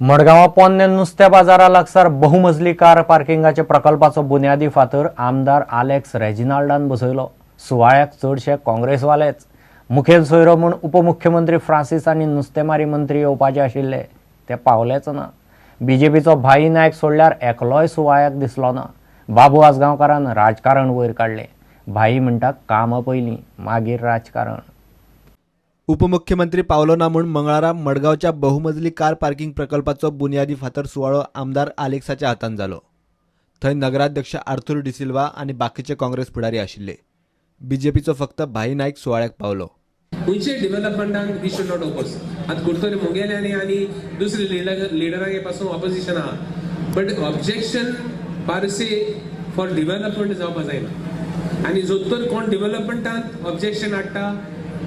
मडगांव पोन्ने नुस्त्या बाजारा लागसार बहुमजली कार पार्किंगाच्या प्रकल्पाचो बुन्यादी फातर आमदार आलेक्स रेजिनाल्डान बसयलो। सुवाळ्याक चडशे काँग्रेसवालेच। मुखेल सोयरो म्हूण उपमुख्यमंत्री फ्रांसीस आनी नुस्तेमारी मंत्री येवपाचे आशिल्ले ते पावलेच ना। बीजेपीचो भाई नायक सोडल्यार एकलोय सुवाळ्याक दिसलो ना। बाबू आसगांवकारान राजकारण वयर काडले। भाई म्हणटा कामां पयलीं मागीर राजकारण। उपमुख्यमंत्री पावलो ना म्हूण मंगळारा मडगांवच्या बहुमजली कार पार्किंग प्रकल्पाचो बुन्यादी फातर सुवाळो आमदार आलेक्साच्या हातान जालो। थंय नगराध्यक्ष आर्थूर डिसिल्वा आनी बाकीचे काँग्रेस फुडारी आशिल्ले। बीजेपीचो फक्त भाई नायक सुवाळ्याक पावलो। खंयचे डेव्हलपमेंटाक वी शुड नॉट ओपोज। आतां कुर्तोरी मुगेल्यांनी आनी दुसरे लिडरांगे पासून ऑपोजिशन आहा, but objection parse for development जावपा जायना। आनी जोतर कोण डेव्हलपमेंटांत ऑब्जेक्शन हाडटा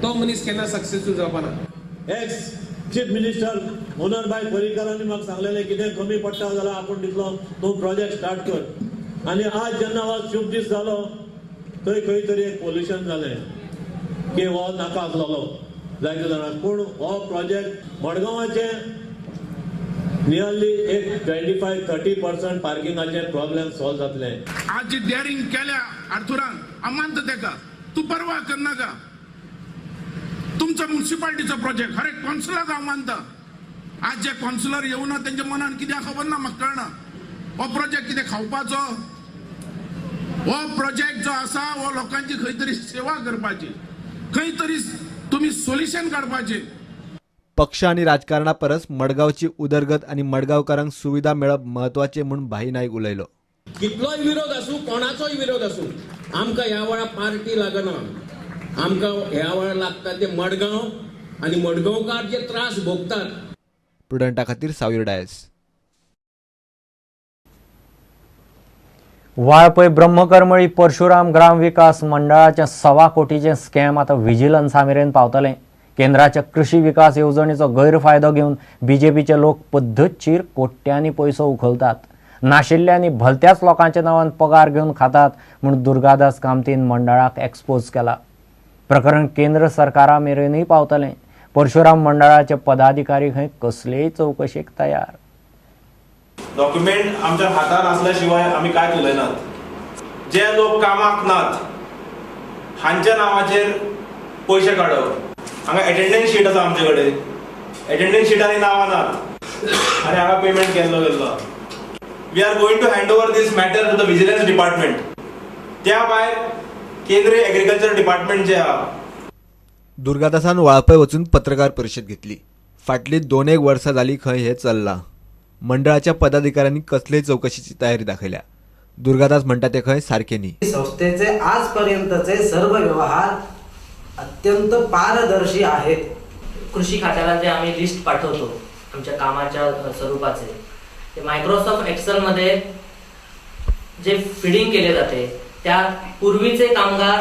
तो मनीस केन्ना सक्सेसफूल जावपा ना। एक्स चीफ मिनिस्टर मनोहरभाई पर्रीकारांनी म्हाका सांगलेलें कितें कमी पडटा जाल्यार आपूण दितलो, तूं प्रोजेक्ट स्टार्ट कर। आनी आज जेन्ना हो शुभ दीस जालो थंय खंय तरी एक पोल्युशन जालें की हो नाका आसलोलो जायते जाणांक, पूण हो प्रोजेक्ट मडगांवाचे नियरली एक 25-30% पार्किंगाचे प्रॉब्लेम सॉल्व जातले। आज जी डेअरिंग केल्या आर्थुरान अमांत तेका तू परवा करनाका। तुमचा म्युनिसिपालिटीचा प्रोजेक्ट हर एक कौन्सिलर हांव मानता। आज जे कौन्सिलर येवना त्यांच्या मनान कित्याक खबर ना म्हाका कळना। हो प्रोजेक्ट कितें खावपाचो, हो प्रोजेक्ट जो आसा हो लोकांची खंय तरी सेवा करपाची, खंय तरी तुम्ही सोल्युशन काडपाचे। पक्ष आणि राजकारणा परस मडगावची उदरगत आणि मडगावकारांक सुविधा मेळप महत्वाचे म्हूण भाई नायक उलयलो। कितलोय विरोध आसूं, कोणाचोय विरोध आसूं, आमकां ह्या वेळा पार्टी लागना। आमकां ह्या वेळा लागता ते मडगांव आणि मडगांवकार जे त्रास भोगतात। प्रुडंटा खातीर सावीर डायस। वाळपय ब्रह्मकर्मळी परशुराम ग्राम विकास मंडळाचे 1.25 कोटीचे स्कॅम आता विजिलन्सा मेरेन पावतले। केंद्राच्या कृषी विकास येवजणेचो गैरफायदो घेवन बीजेपीचे लोक पद्धतशीर कोट्यांनी पैसो उखलतात। नाशिल्ल्या आनी भलत्याच लोकांच्या नांवान पगार घेवन खातात म्हूण दुर्गादास कामतीन मंडळाक एक्सपोज केला। प्रकरण केंद्र सरकारा मेरेनूय पावतले। परशुराम मंडळाचे पदाधिकारी खंय कसलेय चौकशेक तयार। डॉक्युमेंट आमच्या हातान असल्या शिवाय आम्ही काय उलयनात। जे लोक कामाक नात हांच्या नावाचेर पैसे काडप। हांगा अटेंडन्स शीट आसा आमचे कडेन, अटेंडन्स शीटांनी नांवां नात आनी हांगा पेमेंट केल्लो गेल्लो। We are going to hand over this matter to the vigilance department. त्या भायर केंद्रीय एग्रीकल्चर डिपार्टमेंट जे आहा। दुर्गादासान वाळपय वचून पत्रकार परिशद घेतली। फाटली 2-1 वर्सां जाली खंय हे चल्लां। मंडळाच्या पदाधिकाऱ्यांनी कसलेय चौकशीची तयारी दाखयल्या। दुर्गादास म्हणटा ते खंय सारखे न्ही। संस्थेचे आजपर्यंतचे सर्व व्यवहार अत्यंत पारदर्शी आहेत। कृषी खात्याला जे आम्ही लिस्ट पाठवतो आमच्या कामाच्या स्वरूपाचे, ते मायक्रोसॉफ्ट एक्सेल मध्ये जे फीडिंग केले जाते त्या पूर्वीचे कामगार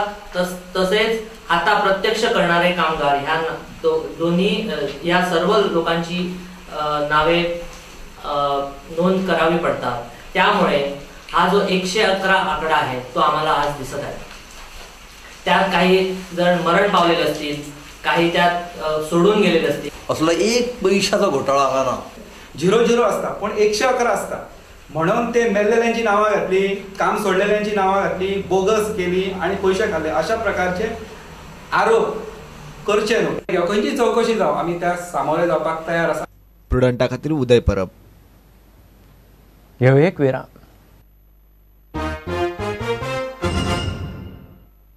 तसेच आता प्रत्यक्ष करणारे कामगार ह्या दोन्ही या सर्व लोकांची नावे नोंद करावी पडतात। त्यामुळे हा जो 111 आकडा आहे तो आम्हाला आज दिसत आहे। त्यात काही जण मरण पावलेले असतील, काही त्यात सोडून गेलेले असतील। असलो एक पैशाचा घोटाळा हांगा ना। 0-0 असता पण 111 असता म्हणून ते मेल्लेल्यांची नावं घातली, काम सोडलेल्यांची नावं घातली, बोगस केली आणि पैसे खाल्ले, अशा प्रकारचे आरोप करचे न्हू। खंयची चौकशी जावं आम्ही त्या सामोरे जावपाक तयार आसा। प्रुडंटा खातीर उदय परब। ह्यो एक विराम।